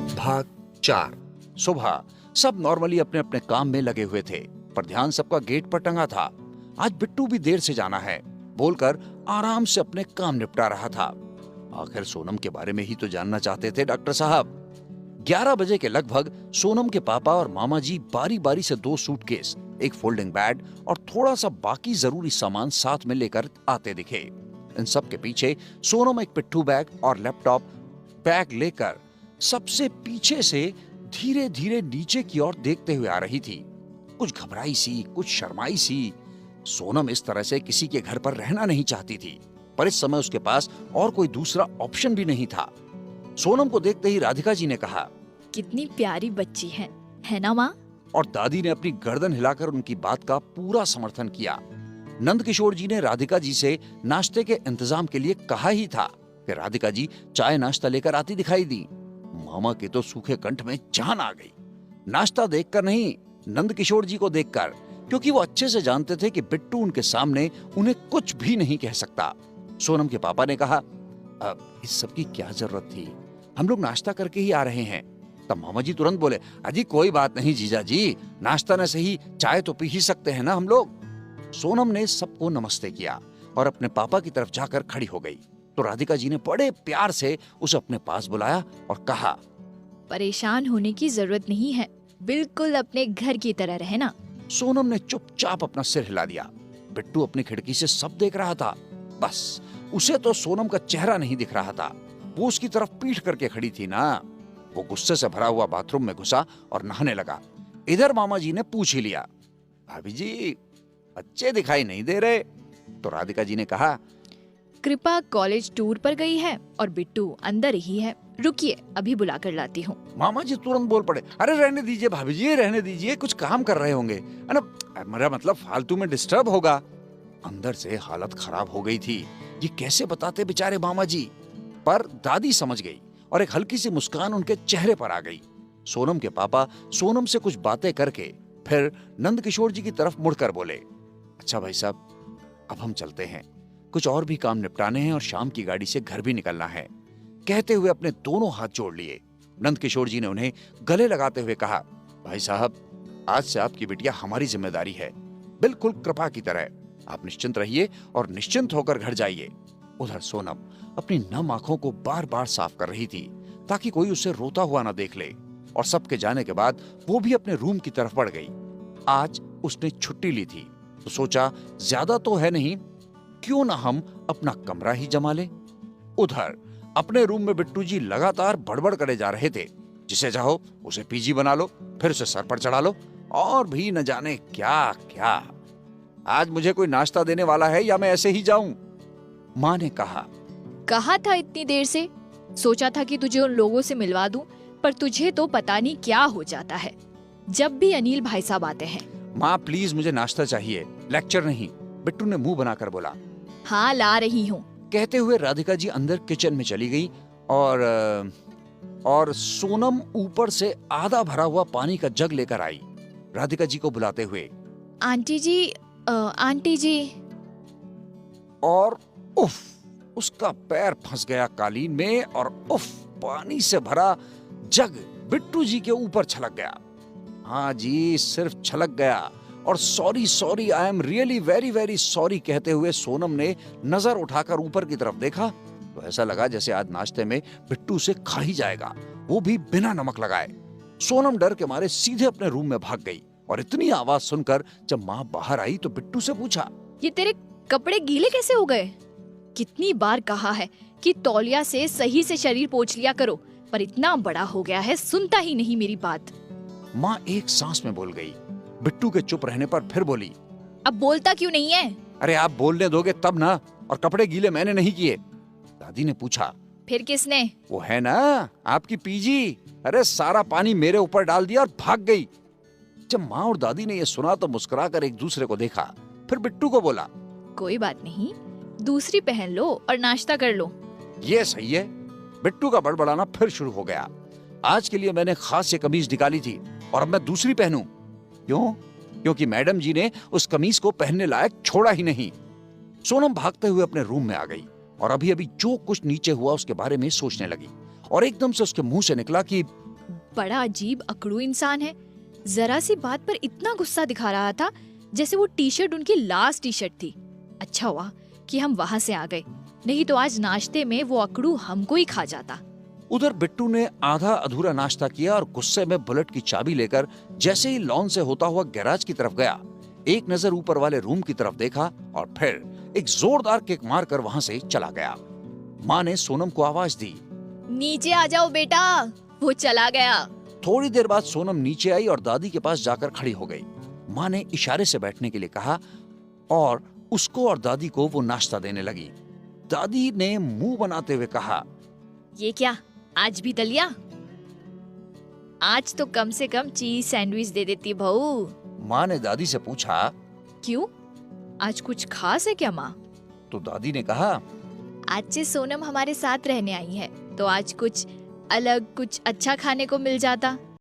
भाग 4। सुबह सब नॉर्मली अपने अपने काम में लगे हुए थे, पर ध्यान सबका गेट पर टंगा था। आज बिट्टू भी देर से जाना है बोलकर आराम से अपने काम निपटा रहा था। आखिर सोनम के बारे में ही तो जानना चाहते थे डॉक्टर साहब। 11 बजे के लगभग सोनम के पापा और मामा जी बारी बारी से 2 सूटकेस, एक फोल्डिंग बेड और थोड़ा सा बाकी जरूरी सामान साथ में लेकर आते दिखे। इन सब के पीछे सोनम एक पिट्ठू बैग और लैपटॉप बैग लेकर सबसे पीछे से धीरे धीरे नीचे की ओर देखते हुए आ रही थी। कुछ घबराई सी, कुछ शर्माई सी। सोनम इस तरह से किसी के घर पर रहना नहीं चाहती थी, पर इस समय उसके पास और कोई दूसरा ऑप्शन भी नहीं था। सोनम को देखते ही राधिका जी ने कहा, कितनी प्यारी बच्ची है ना माँ? और दादी ने अपनी गर्दन हिलाकर उनकी बात का पूरा समर्थन किया। नंद किशोर जी ने राधिका जी से नाश्ते के इंतजाम के लिए कहा ही था कि राधिका जी चाय नाश्ता लेकर आती दिखाई दी। मामा के तो सूखे कंठ में जान आ गई। नाश्ता देखकर नहीं, नंद किशोर जी को देखकर, क्योंकि वो अच्छे से जानते थे कि बिट्टू उनके सामने उन्हें कुछ भी नहीं कह सकता। सोनम के पापा ने कहा, अब इस सब की क्या जरूरत थी, हम लोग नाश्ता करके ही आ रहे हैं। तब मामा जी तुरंत बोले, अजी कोई बात नहीं जीजा जी, नाश्ता न सही चाय तो पी ही सकते हैं ना हम लोग। सोनम ने सबको नमस्ते किया और अपने पापा की तरफ जाकर खड़ी हो गई। तो राधिका जी ने बड़े प्यार से उसे अपने पास बुलाया और कहा, परेशान होने की जरूरत नहीं है, बिल्कुल अपने घर की तरह रहना। सोनम ने चुपचाप अपना सिर हिला दिया। बिट्टू अपनी खिड़की से सब देख रहा था, बस उसे तो सोनम का चेहरा नहीं दिख रहा था। वो उसकी तरफ पीठ करके खड़ी थी ना। वो गुस्से से भरा हुआ बाथरूम में घुसा और नहाने लगा। इधर मामा जी ने पूछ ही लिया, भाभी जी बच्चे दिखाई नहीं दे रहे। तो राधिका जी ने कहा, कृपा कॉलेज टूर पर गई है और बिट्टू अंदर ही है, रुकिए अभी बुला कर लाती हूँ। मामा जी तुरंत बोल पड़े, अरे रहने दीजिए भाभी जी, रहने दीजिए, कुछ काम कर रहे होंगे, है ना, मेरा मतलब फालतू में डिस्टर्ब होगा। अंदर से हालत खराब हो गई थी। ये कैसे बताते बेचारे मामा जी। पर दादी समझ गई और एक हल्की सी मुस्कान उनके चेहरे पर आ गई। सोनम के पापा सोनम से कुछ बातें करके फिर नंद किशोर जी की तरफ मुड़कर बोले, अच्छा भाई साहब, अब हम चलते हैं, कुछ और भी काम निपटाने हैं और शाम की गाड़ी से घर भी निकलना है। कहते हुए अपने दोनों हाथ जोड़ लिए। नंद किशोर जी ने उन्हें गले लगाते हुए कहा, भाई साहब, आज से आपकी बिटिया हमारी जिम्मेदारी है, बिल्कुल कृपा की तरह। आप निश्चिंत रहिए और निश्चिंत होकर घर जाइए। उधर सोनम अपनी नम आंखों को बार बार साफ कर रही थी ताकि कोई उसे रोता हुआ ना देख ले। और सबके जाने के बाद वो भी अपने रूम की तरफ बढ़ गई। आज उसने छुट्टी ली थी तो सोचा ज्यादा तो है नहीं, क्यों ना हम अपना कमरा ही जमा लें। उधर अपने रूम में बिट्टू जी लगातार बड़बड़ करे जा रहे थे, जिसे चाहो उसे पीजी बना लो, फिर उसे सर पर चढ़ा लो, और भी न जाने क्या क्या। आज मुझे कोई नाश्ता देने वाला है या मैं ऐसे ही जाऊं? माँ ने कहा था इतनी देर से, सोचा था कि तुझे उन लोगों से मिलवा दूं, पर तुझे तो पता नहीं क्या हो जाता है जब भी अनिल भाई साहब आते हैं। माँ प्लीज, मुझे नाश्ता चाहिए, लेक्चर नहीं, बिट्टू ने मुंह बनाकर बोला। हाँ ला रही हूँ। कहते हुए राधिका जी अंदर किचन में चली गई और सोनम ऊपर से आधा भरा हुआ पानी का जग लेकर आई, राधिका जी को बुलाते हुए, आंटी जी, आंटी जी। और उफ, उसका पैर फंस गया कालीन में और उफ, पानी से भरा जग बिट्टू जी के ऊपर छलक गया। हाँ जी, सिर्फ छलक गया। और sorry sorry, I am really very very sorry कहते हुए सोनम ने नजर उठाकर ऊपर की तरफ देखा तो ऐसा लगा जैसे आज नाश्ते में बिट्टू से खा ही जाएगा, वो भी बिना नमक लगाए। सोनम डर के मारे सीधे अपने रूम में भाग गई और इतनी आवाज सुनकर जब माँ बाहर आई तो बिट्टू से पूछा, ये तेरे कपड़े गीले कैसे हो गए? कितनी बार कहा है कि तौलिया से सही से शरीर पोंछ लिया करो, पर इतना बड़ा हो गया है, सुनता ही नहीं मेरी बात। माँ एक सांस में बोल गई। बिट्टू के चुप रहने पर फिर बोली, अब बोलता क्यों नहीं है? अरे आप बोलने दोगे तब ना, और कपड़े गीले मैंने नहीं किए। दादी ने पूछा, फिर किसने? वो है ना आपकी पीजी, अरे सारा पानी मेरे ऊपर डाल दिया और भाग गई। जब माँ और दादी ने ये सुना तो मुस्कुराकर एक दूसरे को देखा, फिर बिट्टू को बोला, कोई बात नहीं, दूसरी पहन लो और नाश्ता कर लो। ये सही है। बिट्टू का बड़बड़ाना फिर शुरू हो गया। आज के लिए मैंने खास ये कमीज निकाली थी और अब मैं दूसरी पहनूं। क्यों? क्योंकि मैडम जी ने उस कमीज को पहनने लायक छोड़ा ही नहीं। सोनम भागते हुए अपने रूम में आ गई और अभी अभी जो कुछ नीचे हुआ उसके बारे में सोचने लगी और एकदम से उसके मुंह से निकला कि बड़ा अजीब अकड़ू इंसान है। जरा सी बात पर इतना गुस्सा दिखा रहा था जैसे वो टी शर्ट उनकी लास्ट टी शर्ट थी। अच्छा हुआ कि हम वहाँ से आ गए, नहीं तो आज नाश्ते में वो अकड़ू हमको ही खा जाता। उधर बिट्टू ने आधा अधूरा नाश्ता किया और गुस्से में बुलेट की चाबी लेकर जैसे ही लॉन से होता हुआ गैराज की तरफ गया, एक नजर ऊपर वाले रूम की तरफ देखा और फिर एक जोरदार किक मारकर वहां से चला गया। माँ ने सोनम को आवाज दी, नीचे आ जाओ बेटा, वो चला गया। थोड़ी देर बाद सोनम नीचे आई और दादी के पास जाकर खड़ी हो गई। माँ ने इशारे से बैठने के लिए कहा और उसको और दादी को वो नाश्ता देने लगी। दादी ने मुंह बनाते हुए कहा, ये क्या, आज भी दलिया? आज तो कम से कम चीज सैंडविच दे देती बहू। माँ ने दादी से पूछा, क्यों, आज कुछ खास है क्या माँ? तो दादी ने कहा, आज से सोनम हमारे साथ रहने आई है, तो आज कुछ अलग, कुछ अच्छा खाने को मिल जाता।